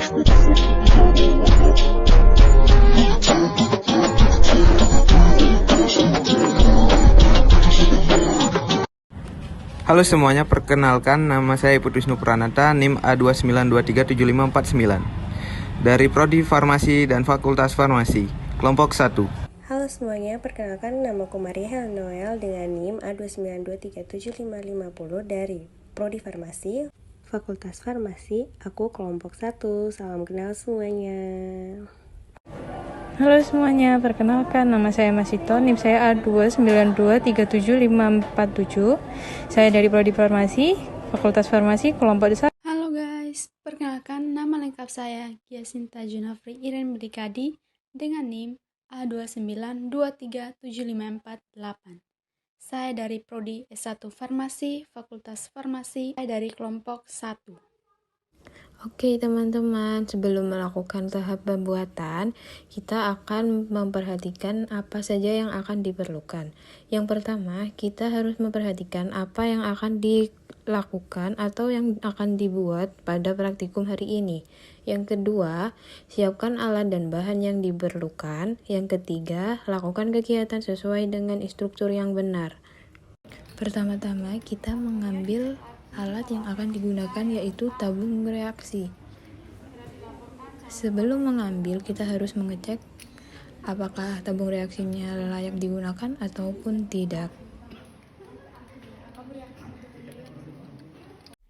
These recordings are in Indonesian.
Halo semuanya, perkenalkan nama saya Iput Wisnu Pranata, NIM A29237549 dari Prodi Farmasi dan Fakultas Farmasi, kelompok 1. Halo semuanya, perkenalkan namaku Maria Helen Noel dengan NIM A29237550 dari Prodi Farmasi, Fakultas Farmasi, aku kelompok 1. Salam kenal semuanya. Halo semuanya, perkenalkan nama saya Masito, NIM saya A29237547. Saya dari Prodi Farmasi, Fakultas Farmasi, kelompok 1. Halo guys, perkenalkan nama lengkap saya Giasinta Junafri Iren Medikadi dengan NIM A29237548. Saya dari Prodi S1 Farmasi, Fakultas Farmasi, saya dari kelompok 1. Oke teman-teman, sebelum melakukan tahap pembuatan, kita akan memperhatikan apa saja yang akan diperlukan. Yang pertama, kita harus memperhatikan apa yang akan dilakukan atau yang akan dibuat pada praktikum hari ini. Yang kedua, siapkan alat dan bahan yang diperlukan. Yang ketiga, lakukan kegiatan sesuai dengan instruktur yang benar. Pertama-tama, kita mengambil alat yang akan digunakan yaitu tabung reaksi. Sebelum mengambil, kita harus mengecek apakah tabung reaksinya layak digunakan ataupun tidak.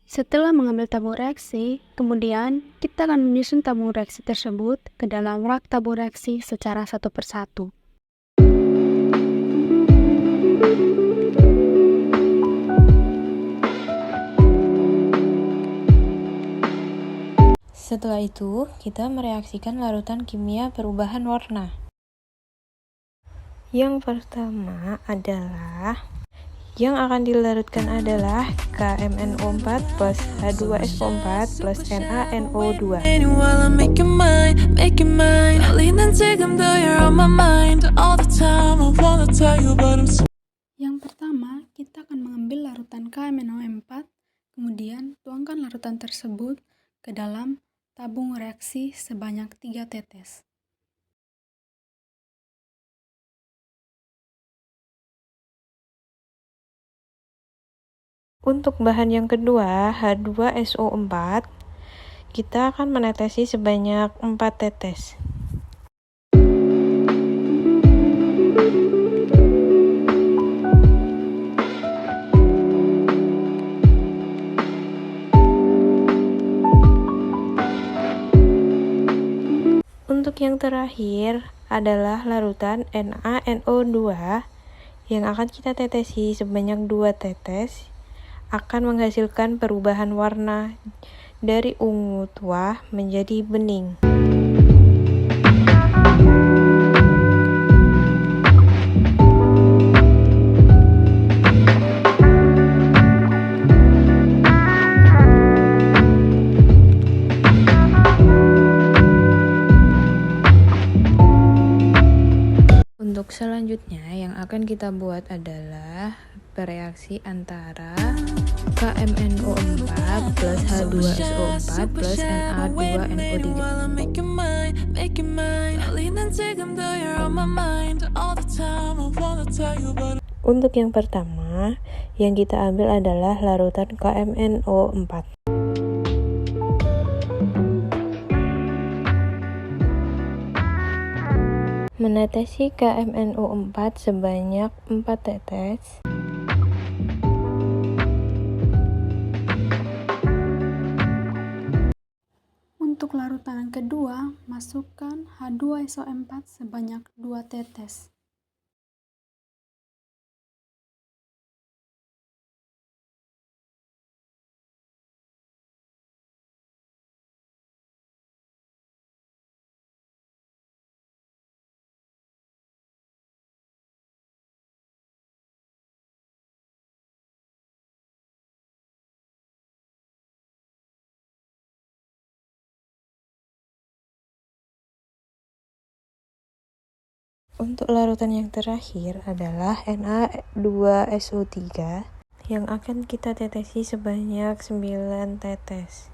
Setelah mengambil tabung reaksi, kemudian kita akan menyusun tabung reaksi tersebut ke dalam rak tabung reaksi secara satu persatu. Setelah itu, kita mereaksikan larutan kimia perubahan warna. Yang pertama adalah yang akan dilarutkan adalah KMNO4 plus H2SO4 plus NaNO2. Yang pertama, kita akan mengambil larutan KMNO4, kemudian tuangkan larutan tersebut ke dalam tabung reaksi sebanyak 3 tetes. Untuk bahan yang kedua, H2SO4, kita akan menetesi sebanyak 4 tetes. Untuk yang terakhir adalah larutan NaNO2 yang akan kita tetesi sebanyak 2 tetes, akan menghasilkan perubahan warna dari ungu tua menjadi bening. Untuk selanjutnya yang akan kita buat adalah bereaksi antara KMNO4 plus H2SO4 plus Na2NO3. Untuk yang pertama, yang kita ambil adalah larutan KMNO4. Menetesi KMNO4 sebanyak 4 tetes. Untuk larutan yang kedua, masukkan H2SO4 sebanyak 2 tetes. Untuk larutan yang terakhir adalah Na2SO3 yang akan kita tetesi sebanyak 9 tetes.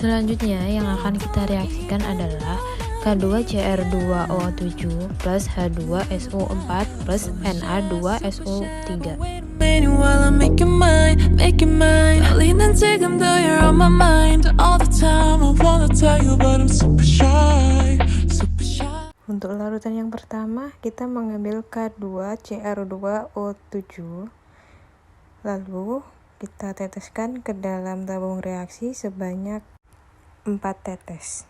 Selanjutnya yang akan kita reaksikan adalah K2Cr2O7 plus H2SO4 plus Na2SO3. While I'm making mine. Darling, and 지금도 you're on my mind all the time. I wanna tell you, but I'm super shy. Untuk larutan yang pertama, kita mengambil K2Cr2O7, lalu kita teteskan ke dalam tabung reaksi sebanyak 4 tetes.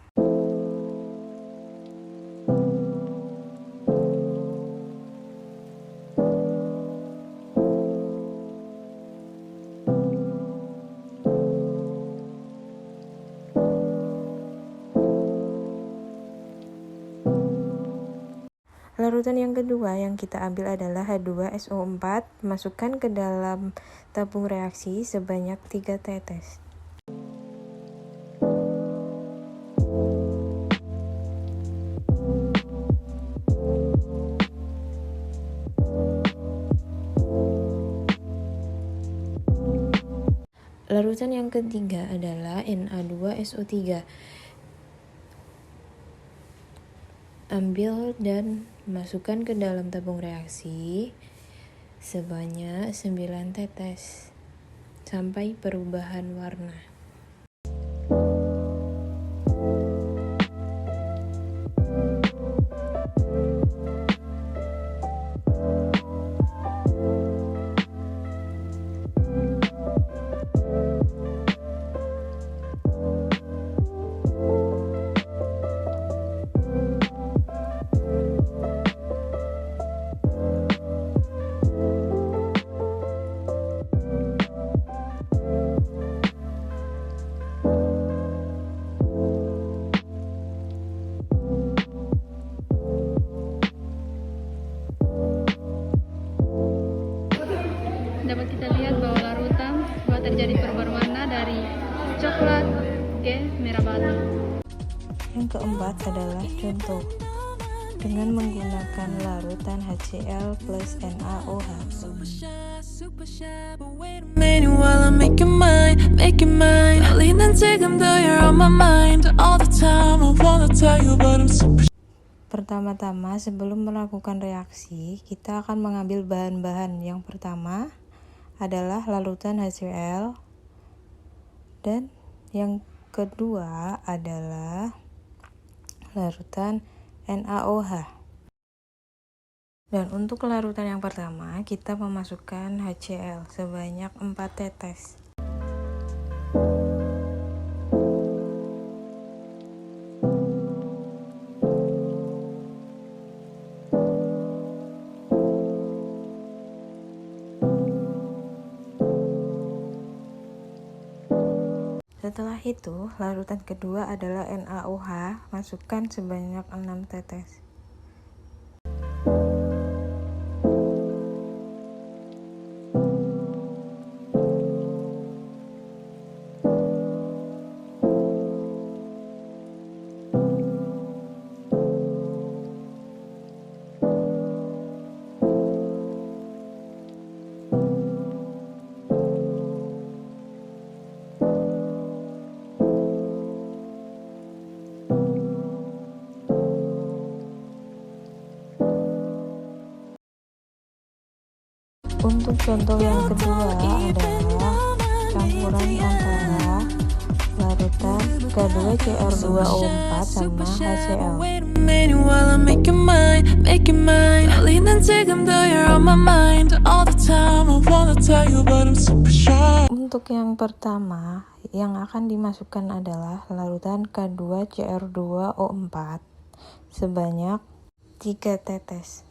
Larutan yang kedua yang kita ambil adalah H2SO4, masukkan ke dalam tabung reaksi sebanyak 3 tetes. Larutan yang ketiga adalah Na2SO3. Ambil dan masukkan ke dalam tabung reaksi sebanyak 9 tetes sampai perubahan warna. Dapat kita lihat bahwa larutan telah terjadi perubahan warna dari coklat ke merah batu. Yang keempat adalah contoh dengan menggunakan larutan HCl plus NaOH. Super shy, but wait a minute while I'm making mine. Darling, and 지금도 you're on my mind all the time. I wanna tell you, but I'm super shy. Pertama-tama sebelum melakukan reaksi, kita akan mengambil bahan-bahan. Yang pertama adalah larutan HCl dan yang kedua adalah larutan NaOH. Dan untuk larutan yang pertama, kita memasukkan HCl sebanyak 4 tetes. Setelah itu, larutan kedua adalah NaOH, masukkan sebanyak 6 tetes. Untuk contoh yang kedua adalah campuran antara larutan K2Cr2O4 sama HCl. While I'm making mine. Darling, and 지금도 you're on my mind all the time. I wanna tell you, but I'm super shy. Untuk yang pertama, yang akan dimasukkan adalah larutan K2Cr2O4 sebanyak 3 tetes.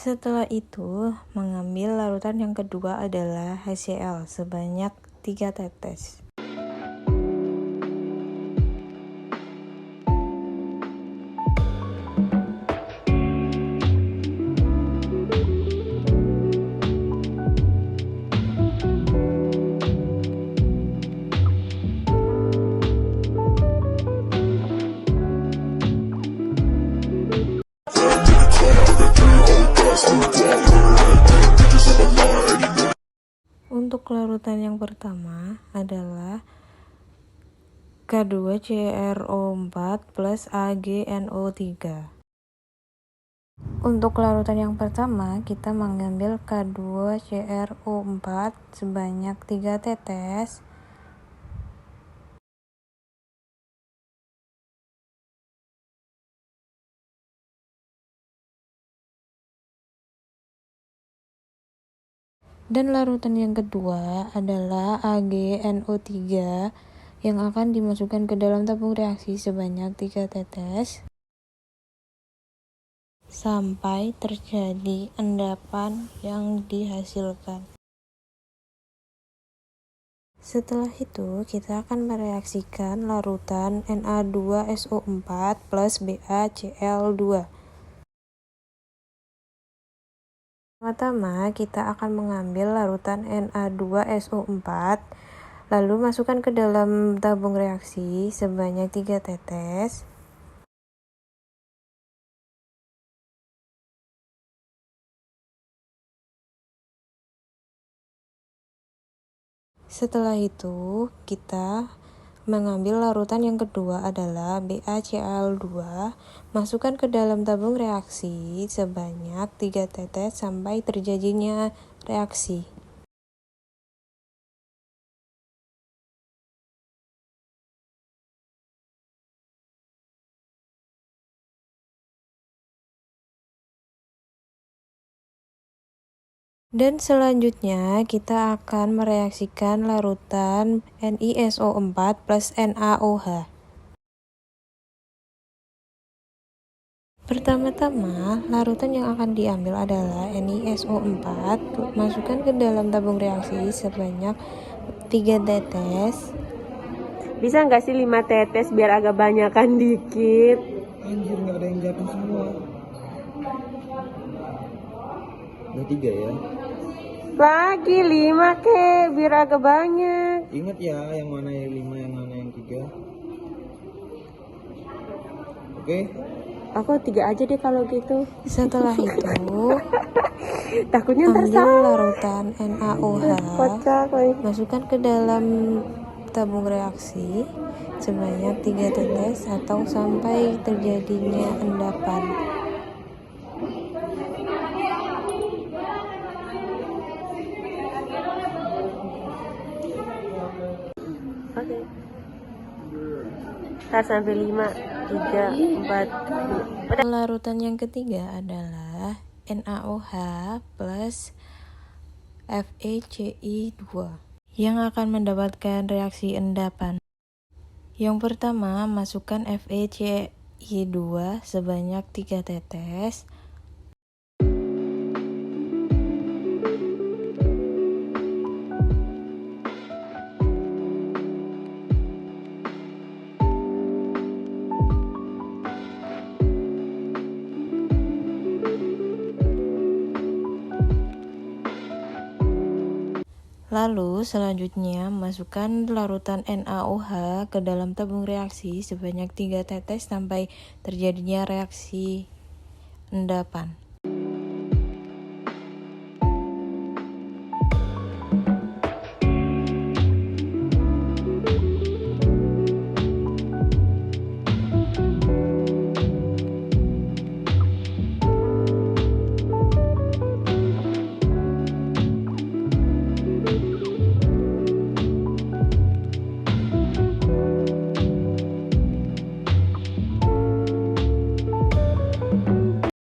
Setelah itu, mengambil larutan yang kedua adalah HCl sebanyak 3 tetes. Untuk larutan yang pertama adalah K2CrO4 plus AgNO3. Untuk larutan yang pertama, kita mengambil K2CrO4 sebanyak 3 tetes. Dan larutan yang kedua adalah AgNO3 yang akan dimasukkan ke dalam tabung reaksi sebanyak 3 tetes sampai terjadi endapan yang dihasilkan. Setelah itu, kita akan mereaksikan larutan Na2SO4 plus BaCl2. Pertama, kita akan mengambil larutan Na2SO4, lalu masukkan ke dalam tabung reaksi sebanyak 3 tetes. Setelah itu, kita mengambil larutan yang kedua adalah BaCl2, masukkan ke dalam tabung reaksi sebanyak 3 tetes sampai terjadinya reaksi. Dan selanjutnya kita akan mereaksikan larutan NiSO4 plus NaOH. Pertama-tama, larutan yang akan diambil adalah NiSO4, masukkan ke dalam tabung reaksi sebanyak 3 tetes. Bisa nggak sih 5 tetes biar agak banyakan dikit? Anjir, nggak ada yang jatuh semua. Udah 3 ya. Lagi 5 ke, biar agak banyak. Ingat ya, yang mana yang 5, yang mana yang 3. Oke? Aku 3 aja deh kalau gitu. Setelah itu, Takutnya ntar ambil salah. larutan NaOH, Kocak lagi. masukkan ke dalam tabung reaksi sebanyak 3 tetes atau sampai terjadinya endapan. Oke. Ntar sampai 5, 3, 4. Larutan yang ketiga adalah NaOH plus FeCl2 yang akan mendapatkan reaksi endapan. Yang pertama, masukkan FeCl2 sebanyak 3 tetes. Lalu selanjutnya masukkan larutan NaOH ke dalam tabung reaksi sebanyak 3 tetes sampai terjadinya reaksi endapan.